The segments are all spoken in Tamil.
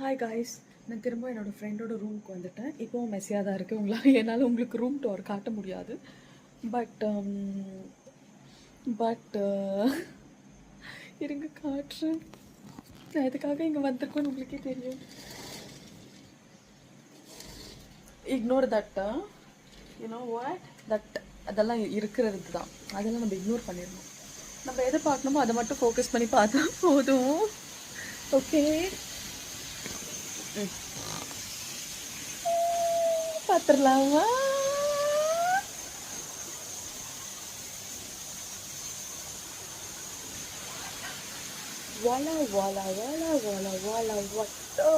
ஹாய் காய்ஸ், நான் திரும்ப என்னோடய ஃப்ரெண்டோட ரூமுக்கு வந்துட்டேன். இப்போவும் மெஸ்ஸியாக தான் இருக்குது. என்னால் உங்களுக்கு ரூம் டோர் காட்ட முடியாது. பட் பட் இருங்க காட்டுறேன். நான் எதுக்காக இங்கே வந்திருக்கேன்னு உங்களுக்கே தெரியும். Ignore that, you know what that, அதெல்லாம் இருக்கிறது தான். அதெல்லாம் நம்ம இக்னோர் பண்ணிடணும். நம்ம எதை பார்க்கணுமோ அதை மட்டும் ஃபோக்கஸ் பண்ணி பார்த்தா போதும். ஓகே, பார்த்துடலாமா? வாலா வாலா வாலா வாலா வாலா வாட்டா,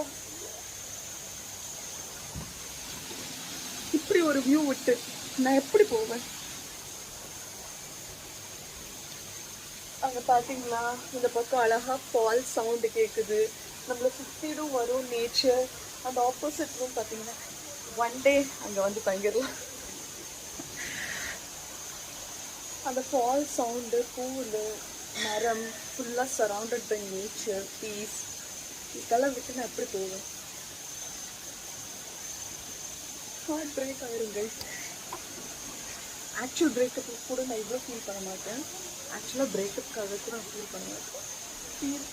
இப்படி ஒரு வியூ விட்டு நான் எப்படி போவேன்? அங்கே பார்த்தீங்களா, இந்த பக்கம் அழகாக ஃபால் சவுண்டு கேட்குது. நம்மளை சுற்றிடும் வரும் நேச்சர். அந்த ஆப்போசிட் ரூம் பார்த்தீங்கன்னா, ஒன் டே அங்கே வந்து தங்கிடலாம். அந்த ஃபால் சவுண்டு, பூல், மரம், ஃபுல்லாக சரவுண்டட் பை நேச்சர், பீஸ். இதெல்லாம் விட்டு நான் எப்படி போவேன்? ஹார்ட் பிரேக் ஆயிருங்க. ஆக்சுவல் பிரேக்கப் கூட நான் இவ்வளோ ஃபீல் பண்ண மாட்டேன். ஆக்சுவலாக பிரேக்கப்புக்காக கூட நான் ஃபீல் பண்ண மாட்டேன். ஃபீல்